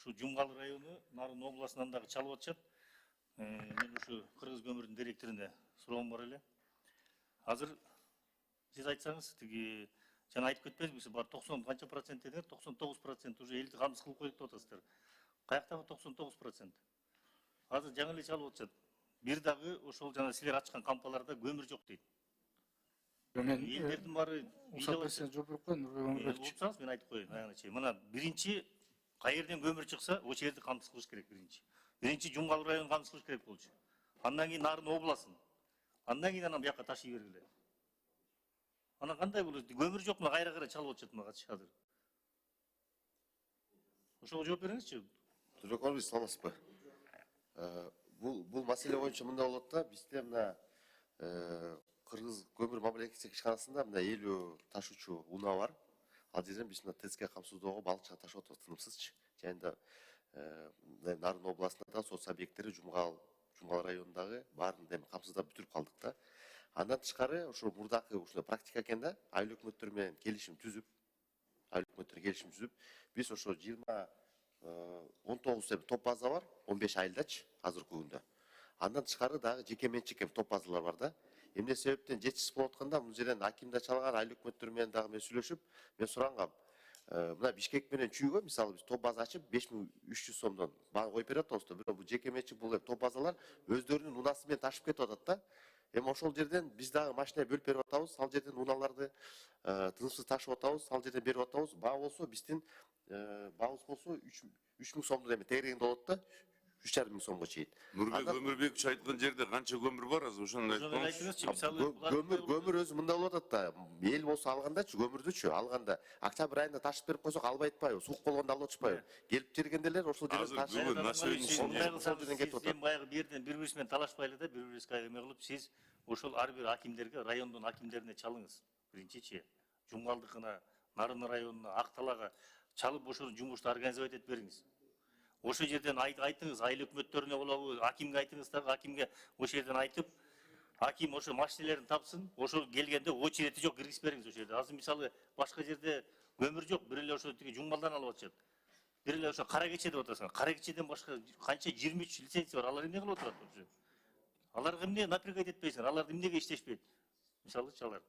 Ушу Жумгал району Нарын областынан дагы чалып атышат. Мен ушу Кыргыз көмүрдүн директоруна суроом бар эле. Азыр сиз айтсаңыз, тиги жана айтып кетпедиңизби, бар 90 канча процент дедиңер, 99% уже элди камсыз кылып коюп деп атасыздар. Каяктагы 99%? Азыр жаңы эле чалып атышат. Бир дагы ошол жана силер ачкан кампаларда көмүр жок дейт. Мен Элдердин баары уруксат берсеңиз жооп берип коеюн, Нурбек Өмүрбекович. Уруксаңыз мен айтып коеюн аягынча. Мына биринчи кайерден көмүр чыкса, ошол жерди камсыз кылыш керек биринчи. Биринчи Жумгал районун камсыз кылыш керек болчу. Андан кийин Нарын областын. Андан кийин анан бияка ташый бергиле. Анан кандай болот? Көмүр жок, мына кайра чалып атышат мага азыр. Ошого жооп бериңизчи. Нурбек, саламатсызбы? Бул маселе боюнча мындай болот да, бизде мына Кыргыз көмүр мамлекеттик ишканасында мына 50 ташуучу унаа бар. Ал жерден биз мына ТСК камсыздоого балыкчыга ташып атабыз тынымсызчы. Жайында Нарын областында да соц объекттери Жумгал районундагы баарын камсыздап бүтүрүп калдык да. Андан тышкары ошо мурдакы ушундай практика экен да, айыл өкмөттөр менен келишим түзүп, биз ошо 19 топ база бар, 15 айылдачы азыркы күндө. Андан тышкары дагы жеке менчик топ базалар бар да. Эмне себептен жетишсиз болуп атканда, бул жерден акимде чалган айыл өкмөттөр менен дагы мен сүйлөшүп, мен сурангам. Мына Бишкек менен Чүйгө мисалы биз топ база ачып 5300 сомдон бааны коюп берип атабыз да. Бирок бул жеке менчик бул топ базалар өздөрүнүн унасы менен ташып кетип атат да. Эми ошол жерден биз дагы машина бөлүп берип атабыз, ал жерден унааларды тынымсыз ташып атабыз, ал жерден берип атабыз. Баа болсо биздин баабыз болсо 3000 сомдон эми тегерегинде болот да. 3,5 сомго чейин. Нурбек Өмүрбекович айткан жерде канча көмүр бар азыр ошону айтыңызчы. Көмүр өзү мындай болуп атат да. Эл болсо алгандачы, көмүрдүчү алганда октябрь айында ташып берип койсок албай атпайбы? Суук болгондо алып атышпайбы? Келип тергенделер ошол жерден ташып. Бүгүн на сегодняшний день Сиз баягы бирден бири-бирибиз менен талашпайлы да, бири-бирибизге эме кылып, сиз ошол ар бир акимдерге, райондун акимдерине чалыңыз. Биринчичи, Жумгалдыкына, Нарын районуна, Акталага чалып ошол жумушту организовать этип бериңиз. Ошол жерден айтыңыз, айыл өкмөттөрүнө болобу, акимге айтыңыз дагы, акимге ошол жерден айтып, аким ошо машинелерин тапсын, ошол келгенде очерети жок киргизип бериңиз ошол жерде. Азыр мисалы башка жерде көмүр жок, бир эле ошо тиги Жумгалдан алып атышат. Бир эле ошо Кара Кече деп атасың. Кара Кечеден башка канча 23 лицензия бар, алар эмне кылып отурат ошо? Аларга эмне напрягать этпейсиңер, алар эмнеге иштешпейт? Мисалычы алар.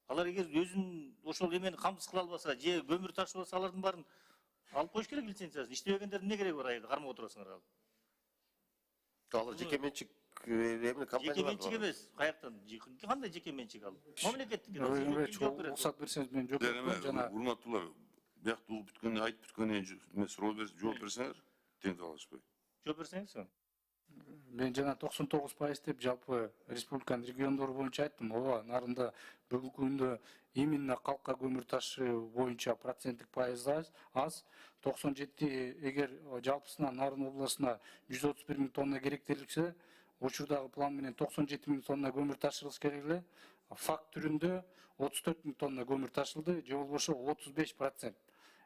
Алар эгер өзүн ошол эмени камсыз кыла албаса, же көмүр ташып алса, алардын баарын алып коюш керек лицензиясын. Иштебегендердин эмне кереги бар айылда кармап отурасыңар ал? Алар жеке менчик эмне компания. Жеке менчик эмес, каяктан? Кандай жеке менчик ал? Мамлекеттик. Уруксат берсеңиз мен жооп берип жана урматтуулар, биякта угуп бүткөндөн, айтып бүткөндөн суроо берип жооп берсеңер, тең талашпай. Жооп берсеңиз. мен жана 99% деп жалпы республиканын региондору боюнча айттым. Ооба, Нарында бүгүнкү күндө именно калкка көмүр ташуу боюнча проценттик пайыз аз. 97 эгер жалпысынан Нарын областына 131 000 тонна керектелсе, учурдагы план менен 97 000 тонна көмүр ташырылыш керек эле. Факт түрүндө 34 000 тонна көмүр ташылды, же болбошо 35%.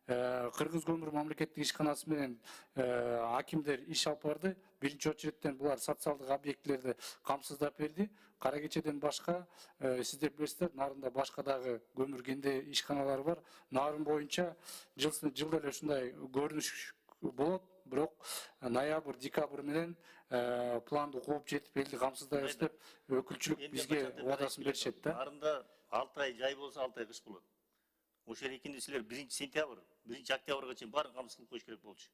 Кыргыз көмүр мамлекеттик ишканасы менен акимдер иш алып барды. Биринчи очередтен булар социалдык объектилерди камсыздап берди. Кара Кечеден башка сиздер билесиздер, Нарында башка дагы көмүр кенде ишканалар бар. Нарын боюнча жылда эле ушундай көрүнүш болот, бирок ноябрь, декабрь менен планды кууп жетип элди камсыздайбыз деп өкүлчүлүк бизге убадасын беришет да. Нарында 6 ай жай болсо 6 ай кыш болот. Ошол экинде силер 1 сентябрь, 1 октябрга чейин баарын камсыз кылып коюш керек болчу.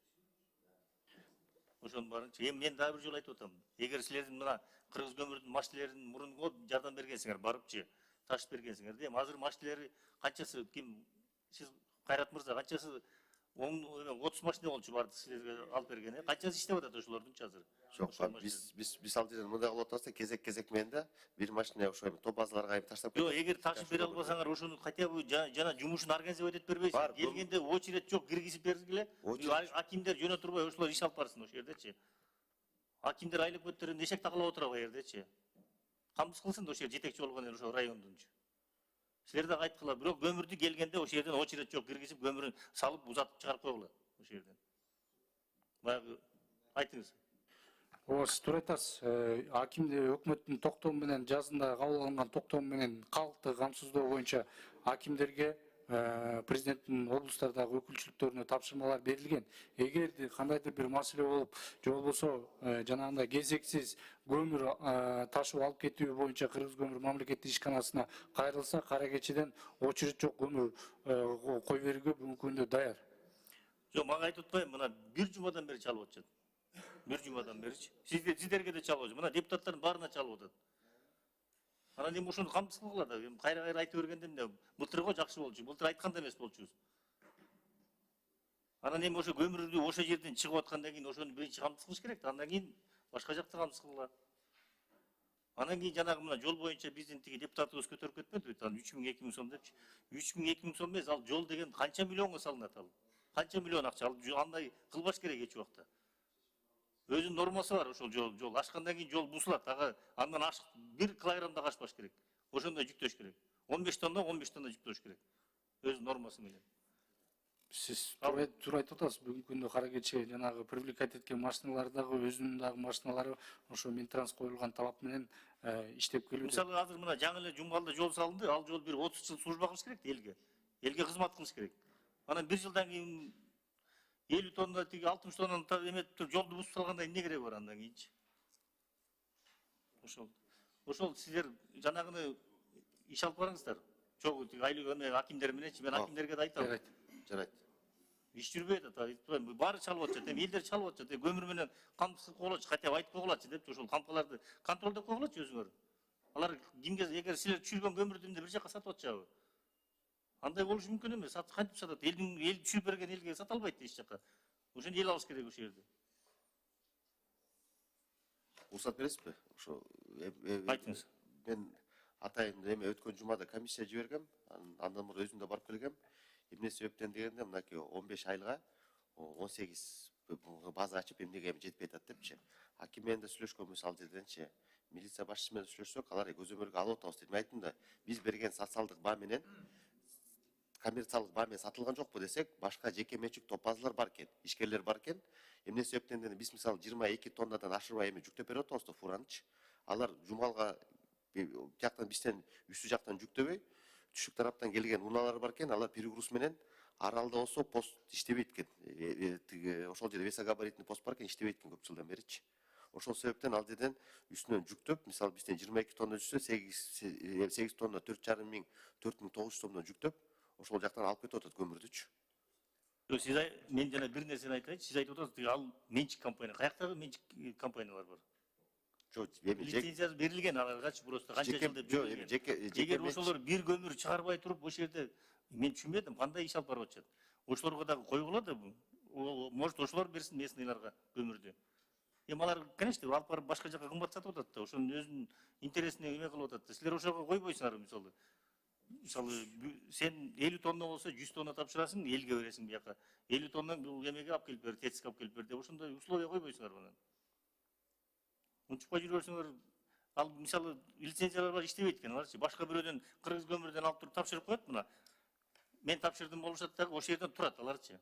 Ошонун баарын эми мен дагы бир жолу айтып атам. Эгер силердин мына Кыргыз көмүрдүн машинелерин мурунго жардам бергенсиңер, барыпчы ташып бергенсиңер. Эми азыр машинелери канчасы ким? Сиз Кайрат мырза, канчасы 30 машина болчу барды силерге алып берген. Канчасы иштеп атат ошолордунчу азыр? Жок, биз ал жерден мындай кылып атабыз да, кезек менен да бир машина ошо топ базаларга таштап кетет. Жок, эгер ташып бере албасаңар, ошону хотя бы жана жумушун организовать этип бербейсиңер. Келгенде очередь жок, киргизип бергиле. Акимдер жөнө турбай ошолор иш алып барсын ошол жердечи. Акимдер айыл өкмөттөрүн эшек тагылап отурабы жердечи. Камсыз кылсын да ошол жетекчи болгон ошол райондунчу. Силер да айткыла, бирок көмүрдү келгенде ошол жерден очередь жок, киргизип көмүрүн салып узатып чыгарып койгула ошол жерден. Баягы айтыңыз. Ооба, сиз туура айтасыз. Акимде өкмөттүн токтому менен жазында кабыл алынган токтому менен калкты камсыздоо боюнча акимдерге президенттин облустардагы өкүлчүлүктөрүнө тапшырмалар берилген. Эгерде кандайдыр бир маселе болуп, же болбосо жанагындай кезексиз көмүр ташып алып кетүү боюнча Кыргыз көмүр мамлекеттик ишканасына кайрылса, кара кечеден очередь жок көмүр кой берүүгө бүгүнкү күндө даяр. Жок, мага айтып атпайбы, мына бир жумадан бери чалып атышат. Бир жумадан беричи. Сиздерге да чалып атышат. Мына депутаттардын баарына чалып атат. Анан эми ошону камсыз кылгыла да. Эми кайра айтып бергенде эмне? Былтырго жакшы болчу. Былтыр айткан да эмес болчубуз. Анан эми ошо көмүрдү ошо жерден чыгып аткандан кийин ошону биринчи камсыз кылыш керек да. Андан кийин башка жакта камсыз кылгыла. Анан кийин жанагы мына жол боюнча биздин тиги депутатыбыз көтөрүп кетпедиби? 3000-2000 сом депчи. 3000-2000 сом эмес, ал жол деген канча миллионго салынат ал? Канча миллион акча? Ал андай кылбаш керек эч убакта. Өзүнүн нормасы бар ошол жол. Ашкандан кийин жол бузулат. Андан ашык 1 килограмм да ашпаш керек. Ошондой жүктөш керек. 15 тонна жүктөш керек. Өз нормасы менен. Сиз туура айтып атасыз. Бүгүнкү күндө кара кече жанагы привлекать эткен машиналар дагы өзүнүн дагы машиналары ошо Минтранс коюлган талап менен иштеп келүүдө. Мисалы азыр мына жаңы эле Жумгалда жол салынды. Ал жол бир 30 жыл служба кылыш керек элге. Элге кызмат кылыш керек. Анан 1 жылдан кийин 50 тонна, 60 тонна эметип туруп жолду бузуп салганда эмне кереги бар андан кийинчи? Ошол сиздер жанагыны иш алып барыңыздар. Чогуу айлык акимдер мененчи, мен акимдерге да айтам. Жарайт. Иш жүрбөйт ата. Баары чалып атышат. Эми элдер чалып атышат. Көмүр менен камсыз койгулачы, хотя бы айтып койгулачы депчи, ошол кампаларды контролдоп койгулачы өзүңөр. Алар кимге, эгер силер түшүргөн көмүрдү бир жака сатып атышабы? Андай болушу мүмкүн эмес. Кантип сатат? Эл түшүрүп берген элге сата албайт эч жака. Ошону эл алыш керек ошол жерде. Уруксат бересизби? Ошо Айтыңыз. мен атайын эме өткөн жумада комиссия жибергем. Андан мурда өзүм да барып келгем. Эмне себептен дегенде мынакей 15 айга 18 база ачып эмнеге жетпей атат депчи. Аким менен да сүйлөшкөнбүз ал жерденчи. Милиция башчысы менен сүйлөшсөк, алар көзөмөлгө алып атабыз дейт. Мен айттым да, биз берген социалдык баа менен коммерциялык баа менен сатылган жокпу десек, башка жеке менчик топ базалар бар экен, ишкерлер бар экен. Эмне себептен дегенде биз мисалы 22 тоннадан ашырбай эми жүктөп берип атабыз да фуранычы. Алар Жумгалга жактан бизден үстү жактан жүктөбөй, түшүк тараптан келген унаалар бар экен, алар перегруз менен аралда болсо пост иштебейт экен. Ошол жерде весогабаритный пост бар экен, иштебейт экен көп жылдан беричи. Ошол себептен ал жерден үстүнөн жүктөп, мисалы бизден 22 тонна түшсө, 8 тонна 4,5 миң, 4,900 сомдон жүктөп, ошол жактан алып кетип атат көмүрдүчү. Сиз мен жана бир нерсени айтайынчы. Сиз айтып атасыз, ал менчик компания. Каяктагы менчик компаниялар бар? Жок, лицензиясы берилген аларгачы, просто канча жыл деп берилген. Эгер ошолор бир көмүр чыгарбай туруп, ошол жерде мен түшүнбөдүм, кандай иш алып барып атышат. Ошолорго дагы койгула да, может ошолор берсин местныйларга көмүрдү. Эми алар, конечно, алып барып башка жака кымбат сатып атат да, ошонун өзүнүн интересине эме кылып атат да. Силер ошого койбойсуңар мисалы. Мисалы сен 50 тонна болсо 100 тонна тапшырасың, элге бересиң бияка. 50 тонна бул эмеге алып келип бер, тецке алып келип бер деп ошондой условия койбойсуңар мына. Унчукпай жүрө берсеңер, ал мисалы лицензиялар бар иштебейт экен аларчы. Башка бирөөдөн Кыргыз көмүрдөн алып туруп тапшырып коет мына. Мен тапшырдым болушат дагы, ошол жерден турат аларчы.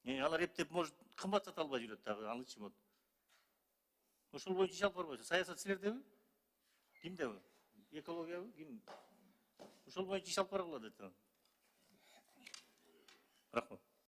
Алар эптеп может кымбат сата албай жүрөт дагы, алычы мот. Ошол боюнча иш алып барбайсыз. Саясат силердеби? Кимдеби? Экологиябы? Ким? Ошол боюнча иш алып баргыла дейт. Рахмат.